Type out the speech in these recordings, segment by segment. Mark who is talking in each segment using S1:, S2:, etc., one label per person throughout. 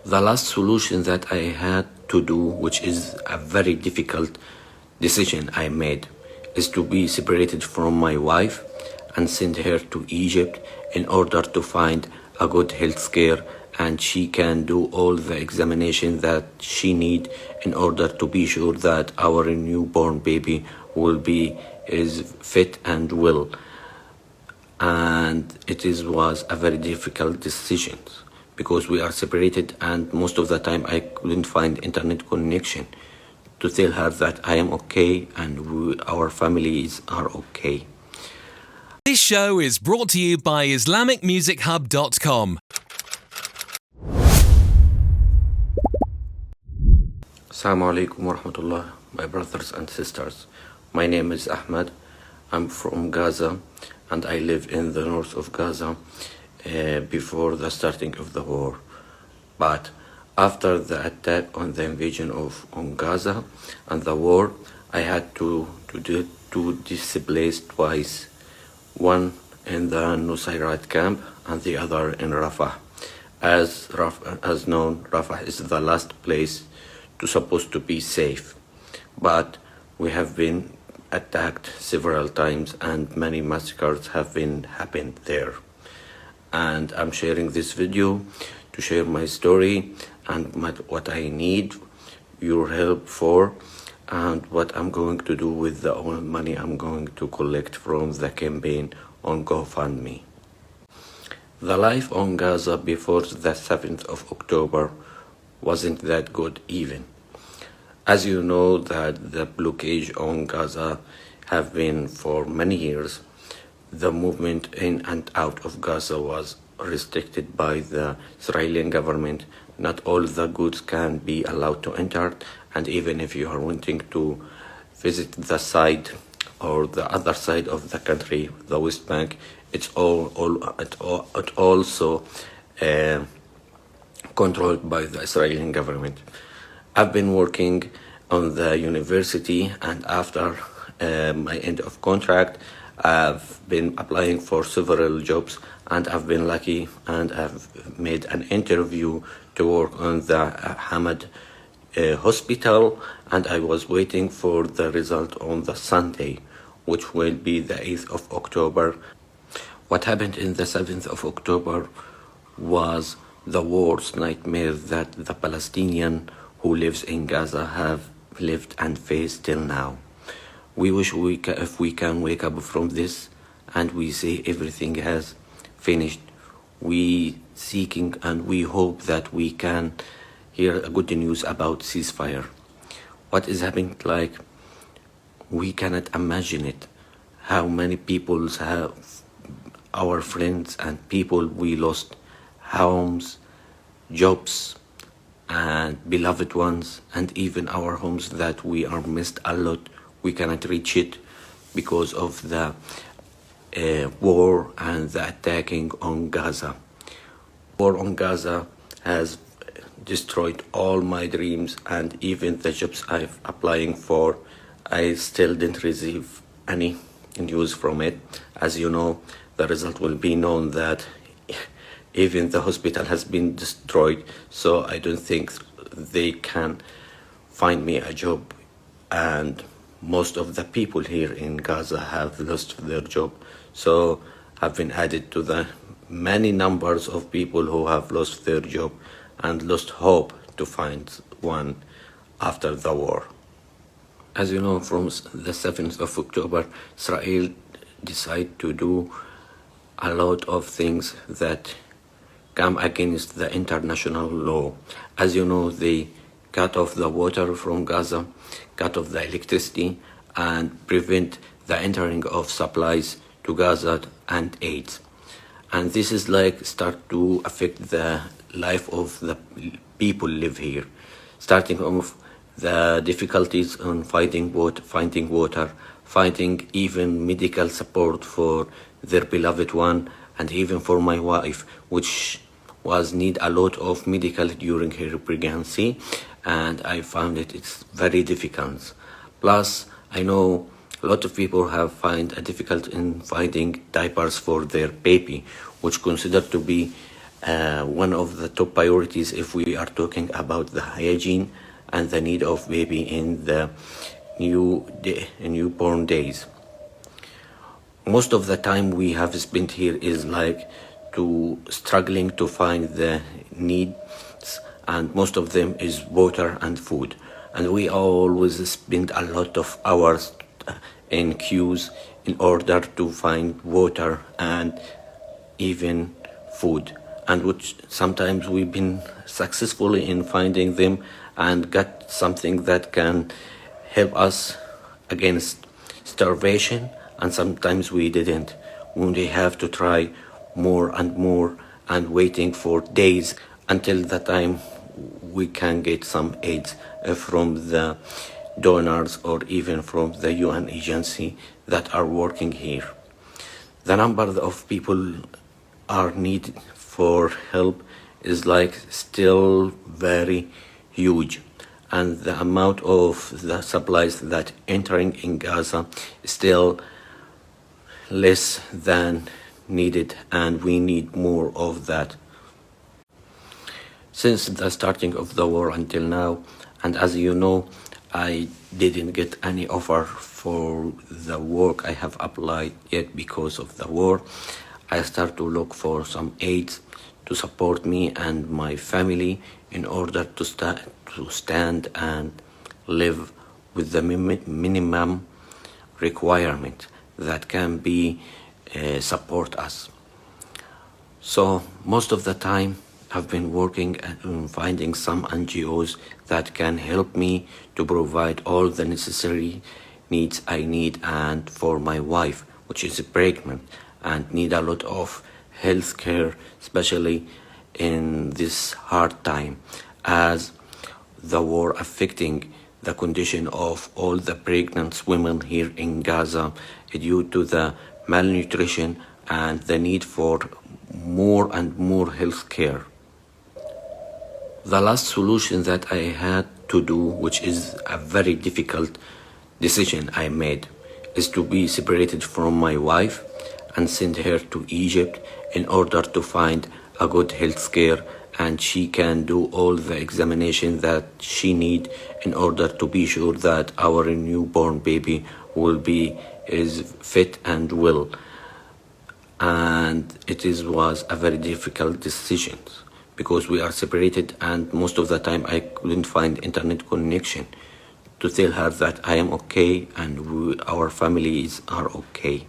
S1: The last solution that I had to do, which is a very difficult decision I made, is to be separated from my wife and send her to Egypt in order to find a good health care, and she can do all the examination that she need in order to be sure that our newborn baby will be is fit and well. And was a very difficult decision because we are separated, and most of the time I couldn't find internet connection to tell her that I am okay and our families are okay.
S2: This show is brought to you by IslamicMusicHub.com.
S1: Assalamu alaikum wa rahmatullah, my brothers and sisters. My name is Ahmed. I'm from Gaza and I live in the north of Gaza before the starting of the war. But after the attack on the invasion on Gaza and the war, I had to displace twice. One in the Nusayrat camp and the other in Rafah. As known, Rafah is the last place supposed to be safe. But we have been attacked several times and many massacres have happened there. And I'm sharing this video to share my story and what I need your help for, and what I'm going to do with the money I'm going to collect from the campaign on GoFundMe. The life on Gaza before the 7th of October wasn't that good even. As you know that the blockade on Gaza have been for many years. The movement in and out of Gaza was restricted by the Israeli government. Not all the goods can be allowed to enter, and even if you are wanting to visit the side or the other side of the country, the West Bank, it's also controlled by the Israeli government. I've been working on the university, and after my end of contract, I've been applying for several jobs, and I've been lucky and I've made an interview to work on the Ahmed hospital, and I was waiting for the result on the Sunday, which will be the 8th of October. What happened in the 7th of October was the worst nightmare that the Palestinian who lives in Gaza have lived and faced till now. We wish if we can wake up from this and we say everything has finished. We seeking and we hope that we can hear good news about ceasefire. What is happening, like, we cannot imagine it. How many people have our friends and people we lost homes, jobs, and beloved ones, and even our homes that we are missed a lot. We cannot reach it because of the war and the attacking on Gaza. War on Gaza has destroyed all my dreams, and even the jobs I'm applying for, I still didn't receive any news from it. As you know, the result will be known that even the hospital has been destroyed, so I don't think they can find me a job, and most of the people here in Gaza have lost their job, so have been added to the many numbers of people who have lost their job and lost hope to find one after the war. As you know, from the 7th of October, Israel decided to do a lot of things that come against the international law. As you know, they cut off the water from Gaza, cut off the electricity, and prevent the entering of supplies to Gaza and aid. And this is like start to affect the life of the people live here, starting off the difficulties on finding water, finding even medical support for their beloved one, and even for my wife, which was need a lot of medical during her pregnancy, and I found it's very difficult. Plus, I know a lot of people have find it difficult in finding diapers for their baby, which considered to be one of the top priorities if we are talking about the hygiene and the need of baby in the newborn days. Most of the time we have spent here is like to struggling to find the needs, and most of them is water and food, and we always spend a lot of hours in queues in order to find water and even food, and which sometimes we've been successful in finding them and got something that can help us against starvation, and sometimes we didn't. We have to try more and more and waiting for days until the time we can get some aid from the donors or even from the UN agency that are working here. The number of people are needed for help is like still very huge, and the amount of the supplies that entering in Gaza is still less than needed, and we need more of that. Since the starting of the war until now, and as you know, I didn't get any offer for the work I have applied yet because of the war. I start to look for some aids to support me and my family in order to stand and live with the minimum requirement that can be support us. So most of the time I've been working on finding some NGOs that can help me to provide all the necessary needs I need, and for my wife, which is pregnant and need a lot of health care, especially in this hard time, as the war affecting the condition of all the pregnant women here in Gaza due to the malnutrition and the need for more and more health care. The last solution that I had to do, which is a very difficult decision I made, is to be separated from my wife and send her to Egypt in order to find a good health care, and she can do all the examination that she need in order to be sure that our newborn baby will be is fit and well. And was a very difficult decision because we are separated, and most of the time I couldn't find internet connection to tell her that I am okay and our families are okay.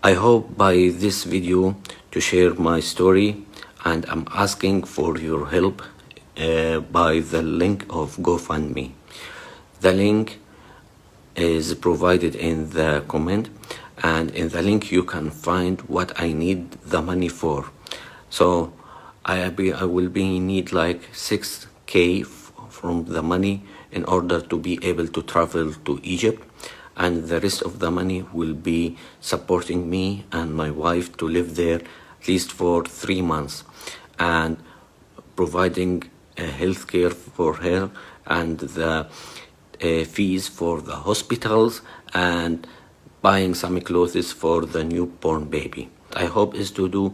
S1: I hope by this video to share my story, and I'm asking for your help by the link of GoFundMe. The link is provided in the comment, and in the link you can find what I need the money for. So I will need like 6K from the money in order to be able to travel to Egypt, and the rest of the money will be supporting me and my wife to live there at least for 3 months, and providing health care for her and the fees for the hospitals, and buying some clothes for the newborn baby. I hope is to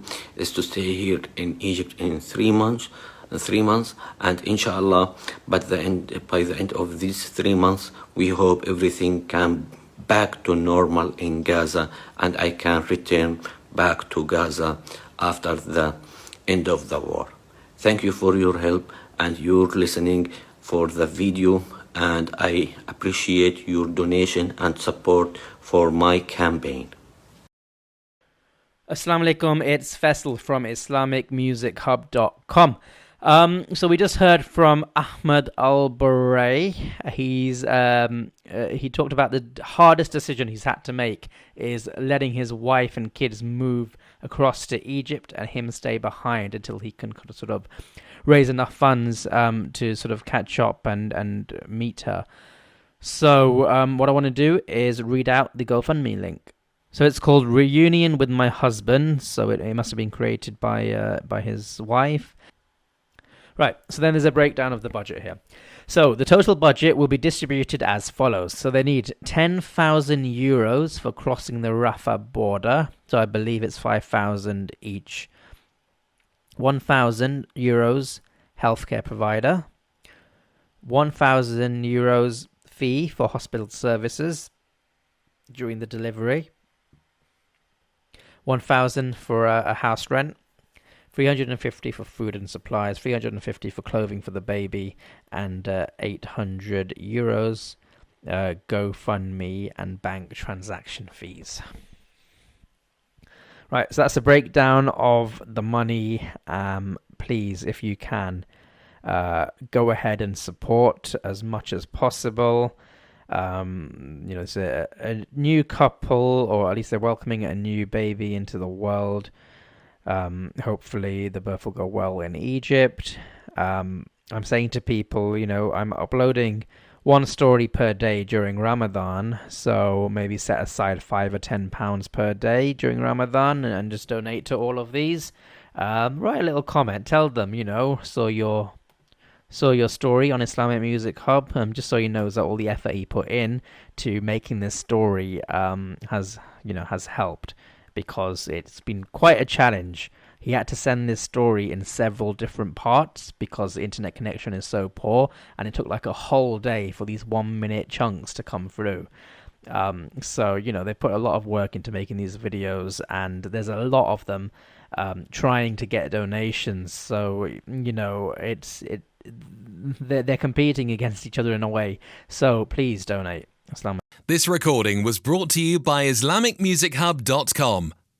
S1: stay here in Egypt in 3 months, and inshallah by the end of these 3 months we hope everything can back to normal in Gaza, and I can return back to Gaza after the end of the war. Thank you for your help and your listening for the video, and I appreciate your donation and support for my campaign.
S3: Assalamu alaikum, it's Faisal from IslamicMusicHub.com. So we just heard from Ahmed Al-Baray. He talked about the hardest decision he's had to make is letting his wife and kids move across to Egypt and him stay behind until he can sort of raise enough funds to sort of catch up and meet her. So what I want to do is read out the GoFundMe link. So it's called Reunion with My Husband. So it must have been created by his wife. Right, so then there's a breakdown of the budget here. So the total budget will be distributed as follows. So they need 10,000 euros for crossing the Rafah border. So I believe it's 5,000 each. €1,000 healthcare provider, €1,000 fee for hospital services during the delivery, 1,000 for a house rent, 350 for food and supplies, 350 for clothing for the baby, and €800 GoFundMe and bank transaction fees. Right, so that's a breakdown of the money. Please, if you can, go ahead and support as much as possible. It's a new couple, or at least they're welcoming a new baby into the world. Hopefully the birth will go well in Egypt. I'm saying to people, I'm uploading one story per day during Ramadan, so maybe set aside £5 or £10 per day during Ramadan and just donate to all of these. Write a little comment, tell them, saw your story on Islamic Music Hub, just so he knows that all the effort he put in to making this story has helped, because it's been quite a challenge. He had to send this story in several different parts because the internet connection is so poor, and it took like a whole day for these 1-minute chunks to come through. So they put a lot of work into making these videos, and there's a lot of them trying to get donations. So they're competing against each other in a way. So please donate.
S2: This recording was brought to you by IslamicMusicHub.com.